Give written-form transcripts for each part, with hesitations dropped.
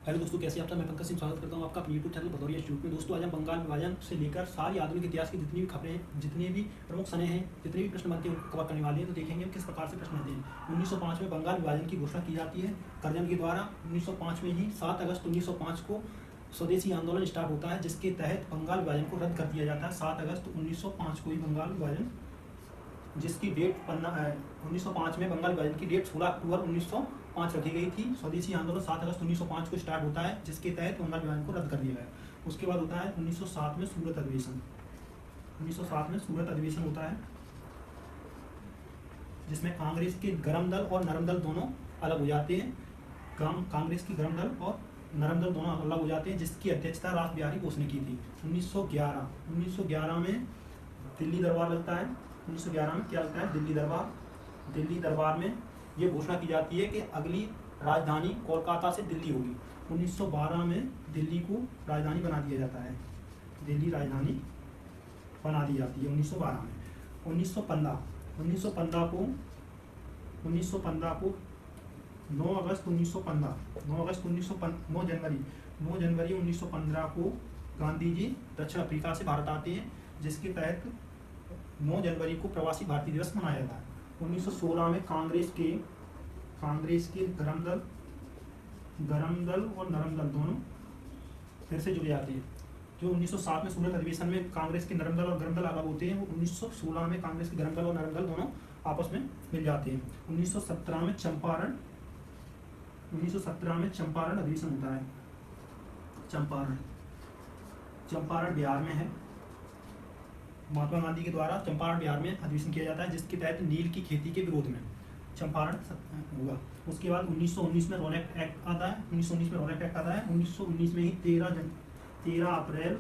Hello दोस्तों, कैसे आप सब। मैं पंकज सिंह स्वागत करता हूं आपका अपने यूट्यूब चैनल भदौरिया इंस्टीट्यूट में। दोस्तों, आज हम बंगाल विभाजन से लेकर सारी आधुनिक इतिहास की जितनी भी खबरें हैं, जितने भी प्रमुख सने हैं, जितने भी प्रश्न बनते हैं उनको कवर करने वाले हैं। तो देखेंगे हम किस प्रकार से प्रश्न आते हैं। 1905 में बंगाल विभाजन की घोषणा की जाती है करजन के द्वारा। 1905 में ही 7 अगस्त 1905 को स्वदेशी आंदोलन स्टार्ट होता है, जिसके तहत बंगाल विभाजन को रद्द कर दिया जाता है। 7 अगस्त 1905 को ही बंगाल विभाजन, जिसकी डेट 1905 में बंगाल विभाजन की डेट 16 अक्टूबर 1905 रखी गई थी। स्वदेशी आंदोलन 7 अगस्त 1905 को स्टार्ट होता है, जिसके तहत बंगाल विभाजन को रद्द कर दिया गया। उसके बाद होता है 1907 में सूरत अधिवेशन। 1907 में सूरत अधिवेशन होता है, जिसमें कांग्रेस के गरम दल और नरम दल दोनों अलग हो जाते हैं। कांग्रेस की गरम दल और नरम दल दोनों अलग हो जाते हैं, जिसकी अध्यक्षता रास बिहारी बोस ने की थी। 1911 में दिल्ली दरबार लगता है। 1911 में क्या लगता है? दिल्ली दरबार। दिल्ली दरबार में ये घोषणा की जाती है कि अगली राजधानी कोलकाता से दिल्ली होगी। 1912 में दिल्ली को राजधानी बना दिया जाता है। दिल्ली राजधानी बना दी जाती है 1912 में। 1915 को 9 जनवरी 1915 को गांधी जी दक्षिण अफ्रीका से भारत आते हैं, जिसके तहत 9 जनवरी को प्रवासी भारतीय दिवस मनाया जाता है। 1916 में कांग्रेस के गरम दल और नरम दल दोनों फिर से जुड़ जाते हैं। जो 1907 में सूरत अधिवेशन में कांग्रेस के नरम दल और गरम दल अलग होते हैं, वो 1916 में कांग्रेस के गरम दल और नरम दल दोनों आपस में मिल जाते हैं। 1917 में चंपारण अधिवेशन होता है। चंपारण बिहार में है। महात्मा गांधी के द्वारा चंपारण बिहार में अधिवेशन किया जाता है, जिसके तहत नील की खेती के विरोध में चंपारण हुआ। उसके बाद 1919 में रोलेक्ट एक्ट आता है। 1919 में ही 13 अप्रैल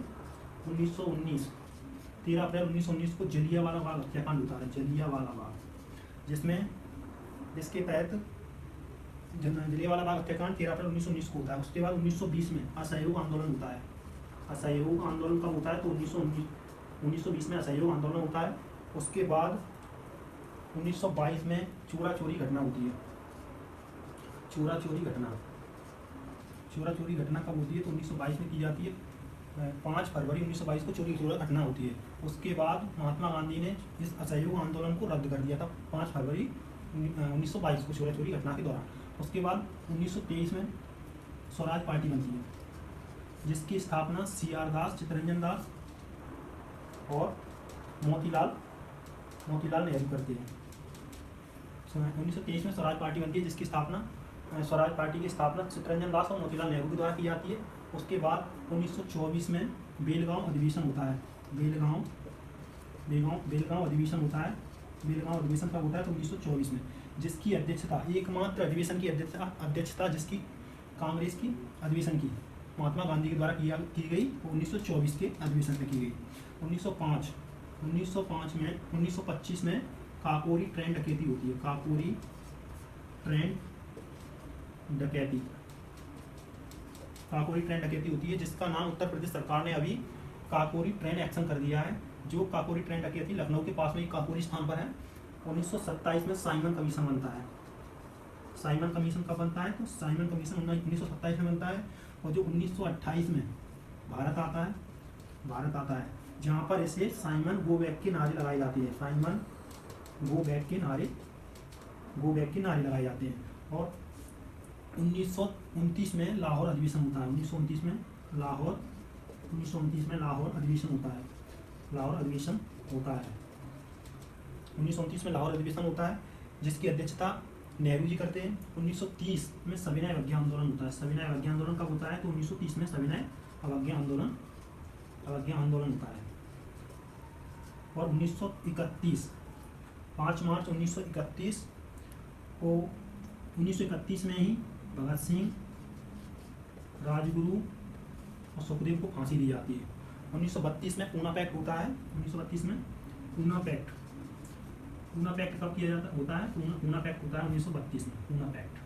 1919 को जलियांवाला बाग हत्याकांड होता है। जलियांवाला बाग, जिसके तहत जलियांवाला बाग हत्याकांड 13 अप्रैल 1919 को होता है। उसके बाद 1920 में असहयोग आंदोलन होता है। असहयोग आंदोलन कब होता है? तो 1920 में असहयोग आंदोलन होता है। उसके बाद 1922 में चोरा चोरी घटना होती है। चोरा चोरी घटना कब होती है? तो 1922 में की जाती है। 5 फरवरी 1922 को चोरी घटना होती है। उसके बाद महात्मा गांधी ने इस असहयोग आंदोलन को रद्द कर दिया था 5 फरवरी 1922 को चोरा चोरी घटना के दौरान। उसके बाद 1923 में स्वराज पार्टी बनती है, जिसकी स्थापना CR दास, चित्तरंजन दास और मोतीलाल नेहरू करते हैं। 1923 में स्वराज पार्टी बनती है, जिसकी स्थापना स्वराज पार्टी की स्थापना चित्तरंजन दास और मोतीलाल नेहरू के द्वारा की जाती है। उसके बाद 1924 में बेलगांव अधिवेशन होता है। बेलगांव अधिवेशन होता है। बेलगांव अधिवेशन कब होता है? तो 1924 में, जिसकी अध्यक्षता, एकमात्र अधिवेशन की अध्यक्षता जिसकी कांग्रेस की अधिवेशन की महात्मा गांधी के द्वारा की गई, वो 1924 के अधिवेशन में की गई। 1925 में काकोरी ट्रेन डकैती होती है। काकोरी ट्रेन डकैती होती है, जिसका नाम उत्तर प्रदेश सरकार ने अभी काकोरी ट्रेन एक्शन कर दिया है। जो काकोरी ट्रेन डकैती लखनऊ के पास में काकोरी स्थान पर है। 1927 में साइमन कमीशन बनता है। साइमन कमीशन कब बनता है? तो साइमन कमीशन 1927 में बनता है। और जो 1928 में भारत आता है, जहाँ पर इसे साइमन गो बैक के नारे लगाए जाते हैं। साइमन गो बैक के नारे लगाए जाते हैं। और 1929 में लाहौर अधिवेशन होता है। 1929 में लाहौर अधिवेशन होता है। 1929 में लाहौर अधिवेशन होता है, जिसकी अध्यक्षता नेहरू जी करते हैं। 1930 में सविनय अवज्ञा आंदोलन होता है। सविनय अवज्ञा आंदोलन कब होता है? तो 1930 में सविनय अवज्ञा आंदोलन होता है। और 5 मार्च 1931 में ही भगत सिंह, राजगुरु और सुखदेव को फांसी दी जाती है। 1932 में पूना पैक्ट होता है। 1932 में पूना पैक्ट कब किया होता है? पूना पैक्ट होता है 1932 में, पूना पैक्ट।